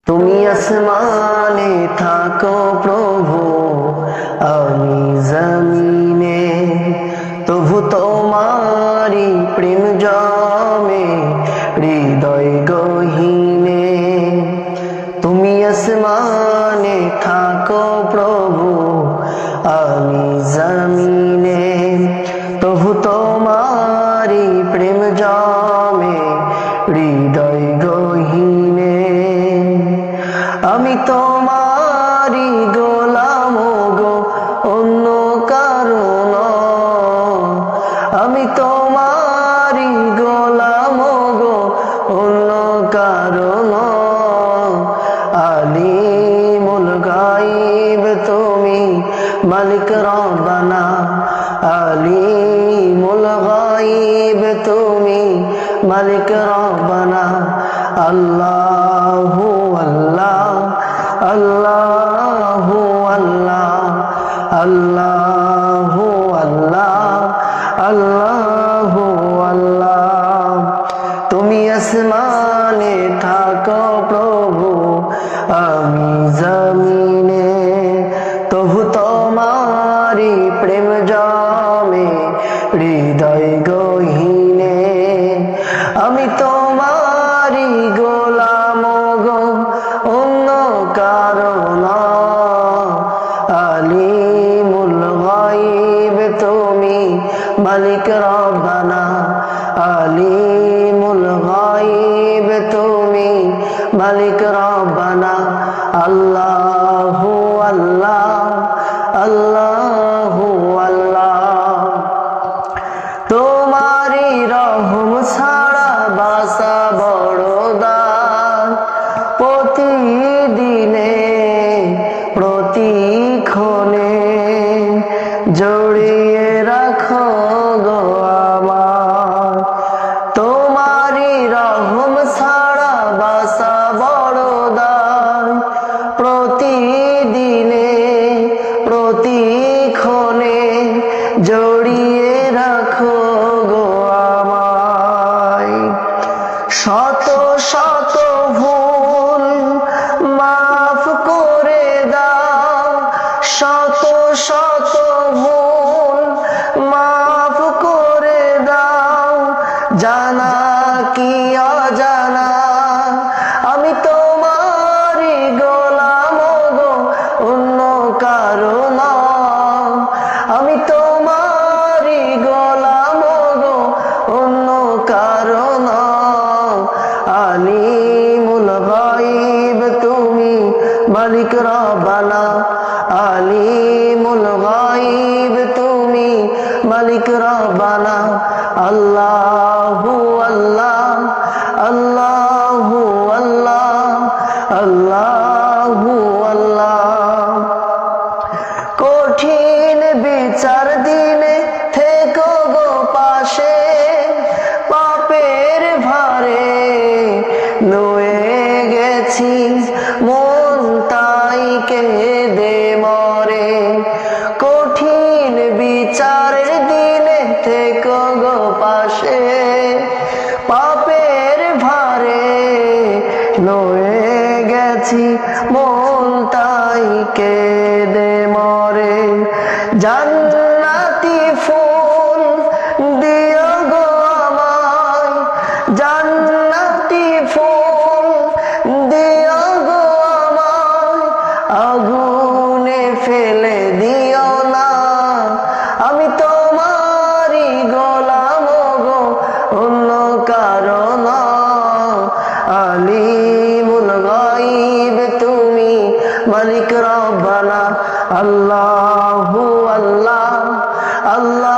তুমি আসমানে থাকো প্রভু, আমি জমিনে, তবু তোমারি প্রেম জমে হৃদয় গহীনে। তুমি আসমানে থাকো প্রভু, আমি জমিনে, তবু তোমারি প্রেম জমে হৃদয় গহীনে। আমি তোমারি গোলাম গো, অন্য কারো নয়। আমি তোমারি গোলাম গো, অন্য কারো নয়। আলিমুল গায়ব তুমি, মালিক রব্বানা। আলিমুল গায়ব তুমি, মালিক রব্বানা। আল্লাহু আল্লাহ, আল্লাহু আল্লাহ, আল্লাহু আল্লাহ, আল্লাহু আল্লাহ। তুমি আসমানে থাকো প্রভু, আমি জমিনে, তবু তোমারি প্রেম জমে হৃদয় গহীনে। আমি তোমারি গোলাম গো, অন্য কারো নয়। আলিমুল গায়ব তুমি, মালিক রব্বানা। আলিমুল গায়ব তুমি, মালিক রব্বানা। আল্লাহু আল্লাহ, আল্লাহু আল্লাহ। তোমারি রহম ছাড়া বাসা বড় দায়। প্রতিদিনে প্রতিক্ষণে জড়িয়ে রাখো গো আমার। তোমারি রহম ছাড়া বাসা বড় দায়। প্রতিদিনে প্রতিক্ষণে জড়িয়ে রাখো গো আমায়। শত শত ভুল মাফ করে দাও, শত শত ভুল মাফ করে দাও। জানা কি অজানা, আমি তোমারি গোলাম গো, অন্য কারো নয়। আমি তোমারি গোলাম গো, অন্য কারো নয়। আলিমুল গায়ব তুমি, মালিক রব্বানা। আলিমুল গায়ব তুমি, মালিক রব্বানা। আল্লাহু আল্লাহ, আল্লাহু আল্লাহ, আল্লাহু আল্লাহ। কঠিন বিচার দিনে থেকো গো পাশে, পাপের ভারে নুয়ে গেছি মন তাই কেঁদে মরে। কঠিন বিচারের দিনে থেকো গো পাশে, পাপের ভারে নুয়ে গেছি মন তাই কেঁদে মরে। জান্নাতি ফুল দিও গো আমায়, জান্নাতি ফুল দিও গো আমায়। আগুনে ফেলে দিও না, আমি তোমারি গোলাম গো, অন্য কারো নয়। আলিমুল গায়ব তুমি, মালিক রব্বানা। আল্লাহু আল্লাহ, আল্লাহ